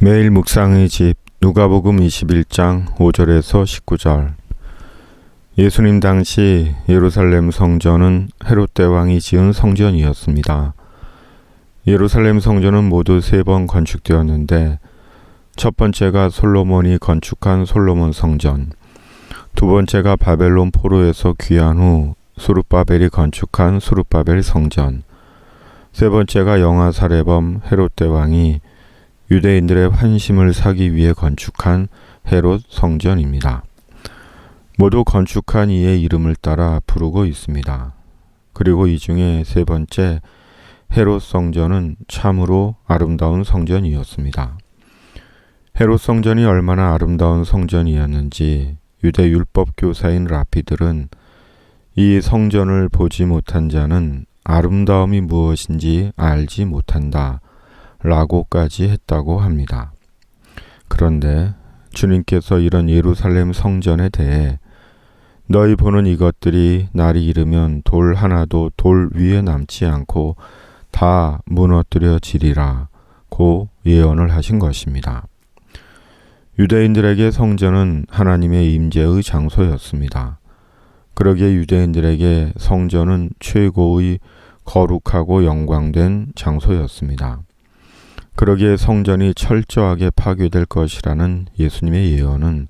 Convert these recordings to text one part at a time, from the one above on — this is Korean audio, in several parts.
매일 묵상의 집 누가복음 21장 5절에서 19절. 예수님 당시 예루살렘 성전은 헤롯 대왕이 지은 성전이었습니다. 예루살렘 성전은 모두 3번 건축되었는데 첫 번째가 솔로몬이 건축한 솔로몬 성전, 두 번째가 바벨론 포로에서 귀환 후 스룹바벨이 건축한 스룹바벨 성전, 세 번째가 영아사례범 헤롯 대왕이 유대인들의 환심을 사기 위해 건축한 헤롯 성전입니다. 모두 건축한 이의 이름을 따라 부르고 있습니다. 그리고 이 중에 세 번째 헤롯 성전은 참으로 아름다운 성전이었습니다. 헤롯 성전이 얼마나 아름다운 성전이었는지 유대 율법 교사인 랍비들은 이 성전을 보지 못한 자는 아름다움이 무엇인지 알지 못한다 라고까지 했다고 합니다. 그런데 주님께서 이런 예루살렘 성전에 대해 너희 보는 이것들이 날이 이르면 돌 하나도 돌 위에 남지 않고 다 무너뜨려지리라 고 예언을 하신 것입니다. 유대인들에게 성전은 하나님의 임재의 장소였습니다. 그러기에 유대인들에게 성전은 최고의 거룩하고 영광된 장소였습니다. 그러기에 성전이 철저하게 파괴될 것이라는 예수님의 예언은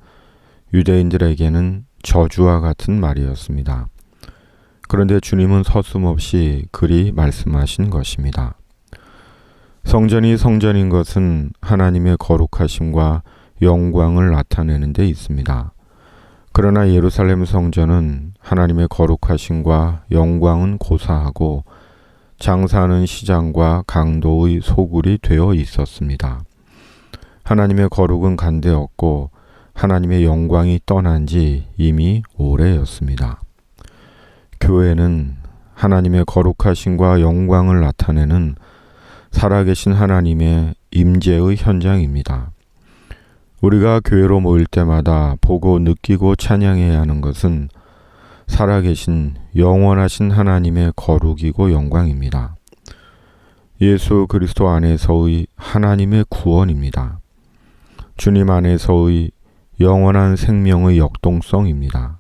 유대인들에게는 저주와 같은 말이었습니다. 그런데 주님은 서슴없이 그리 말씀하신 것입니다. 성전이 성전인 것은 하나님의 거룩하심과 영광을 나타내는 데 있습니다. 그러나 예루살렘 성전은 하나님의 거룩하심과 영광은 고사하고 장사하는 시장과 강도의 소굴이 되어 있었습니다. 하나님의 거룩은 간대었고 하나님의 영광이 떠난 지 이미 오래였습니다. 교회는 하나님의 거룩하심과 영광을 나타내는 살아계신 하나님의 임재의 현장입니다. 우리가 교회로 모일 때마다 보고 느끼고 찬양해야 하는 것은 살아계신 영원하신 하나님의 거룩이고 영광입니다. 예수 그리스도 안에서의 하나님의 구원입니다. 주님 안에서의 영원한 생명의 역동성입니다.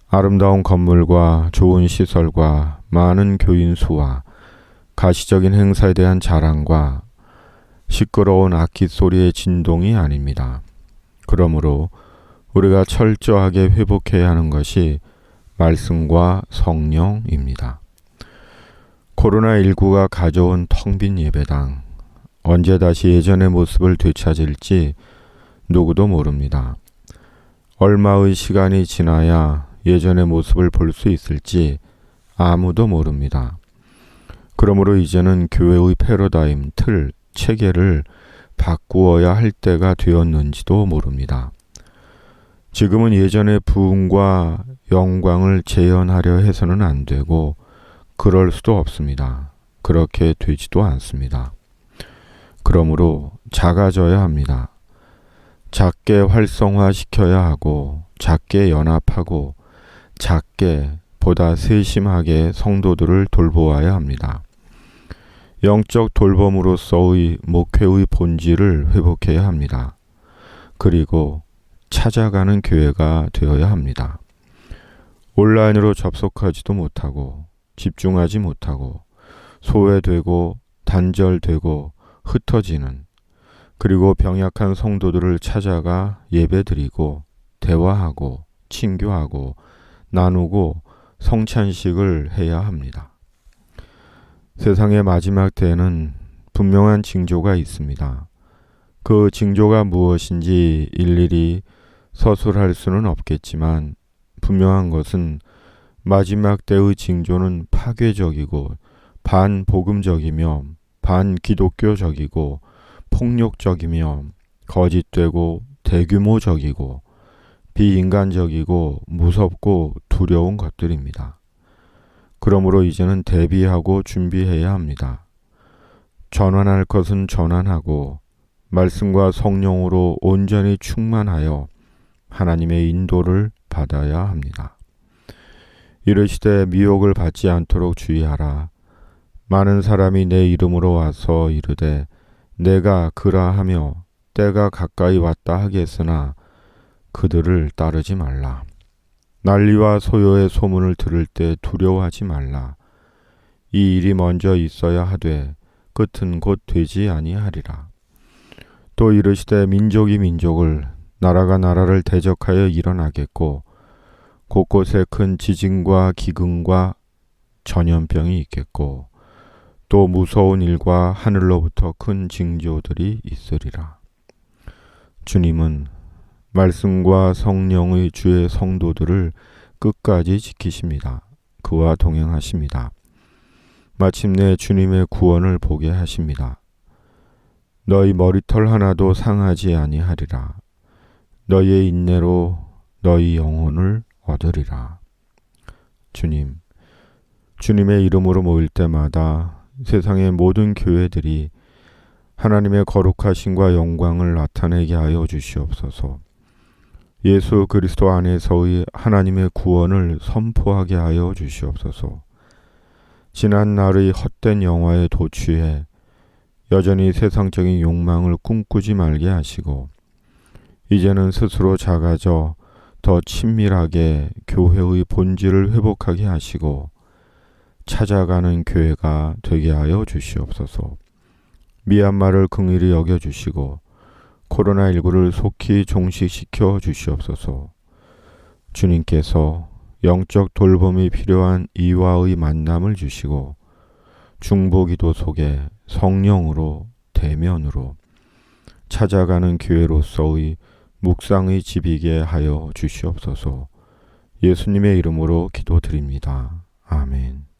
아름다운 건물과 좋은 시설과 많은 교인 수와 가시적인 행사에 대한 자랑과 시끄러운 악기 소리의 진동이 아닙니다. 그러므로 우리가 철저하게 회복해야 하는 것이 말씀과 성령입니다. 코로나19가 가져온 텅 빈 예배당, 언제 다시 예전의 모습을 되찾을지 누구도 모릅니다. 얼마의 시간이 지나야 예전의 모습을 볼 수 있을지 아무도 모릅니다. 그러므로 이제는 교회의 패러다임, 틀, 체계를 바꾸어야 할 때가 되었는지도 모릅니다. 지금은 예전의 부흥과 영광을 재현하려 해서는 안 되고 그럴 수도 없습니다. 그렇게 되지도 않습니다. 그러므로 작아져야 합니다. 작게 활성화시켜야 하고 작게 연합하고 작게 보다 세심하게 성도들을 돌보아야 합니다. 영적 돌봄으로서의 목회의 본질을 회복해야 합니다. 그리고 찾아가는 교회가 되어야 합니다. 온라인으로 접속하지도 못하고 집중하지 못하고 소외되고 단절되고 흩어지는, 그리고 병약한 성도들을 찾아가 예배드리고 대화하고 친교하고 나누고 성찬식을 해야 합니다. 세상의 마지막 때에는 분명한 징조가 있습니다. 그 징조가 무엇인지 일일이 서술할 수는 없겠지만 분명한 것은 마지막 때의 징조는 파괴적이고 반복음적이며 반기독교적이고 폭력적이며 거짓되고 대규모적이고 비인간적이고 무섭고 두려운 것들입니다. 그러므로 이제는 대비하고 준비해야 합니다. 전환할 것은 전환하고 말씀과 성령으로 온전히 충만하여 하나님의 인도를 받아야 합니다. 이르시되 미혹을 받지 않도록 주의하라. 많은 사람이 내 이름으로 와서 이르되 내가 그라하며 때가 가까이 왔다 하겠으나 그들을 따르지 말라. 난리와 소요의 소문을 들을 때 두려워하지 말라. 이 일이 먼저 있어야 하되 끝은 곧 되지 아니하리라. 또 이르시되 민족이 민족을, 나라가 나라를 대적하여 일어나겠고 곳곳에 큰 지진과 기근과 전염병이 있겠고 또 무서운 일과 하늘로부터 큰 징조들이 있으리라. 주님은 말씀과 성령의 주의 성도들을 끝까지 지키십니다. 그와 동행하십니다. 마침내 주님의 구원을 보게 하십니다. 너희 머리털 하나도 상하지 아니하리라. 너희의 인내로 너희 영혼을 얻으리라. 주님의 이름으로 모일 때마다 세상의 모든 교회들이 하나님의 거룩하심과 영광을 나타내게 하여 주시옵소서. 예수 그리스도 안에서의 하나님의 구원을 선포하게 하여 주시옵소서. 지난 날의 헛된 영화에 도취해 여전히 세상적인 욕망을 꿈꾸지 말게 하시고 이제는 스스로 작아져 더 친밀하게 교회의 본질을 회복하게 하시고 찾아가는 교회가 되게 하여 주시옵소서. 미얀마를 긍휼히 여겨주시고 코로나19를 속히 종식시켜 주시옵소서. 주님께서 영적 돌봄이 필요한 이와의 만남을 주시고 중보기도 속에 성령으로 대면으로 찾아가는 교회로서의 묵상의 집이게 하여 주시옵소서. 예수님의 이름으로 기도드립니다. 아멘.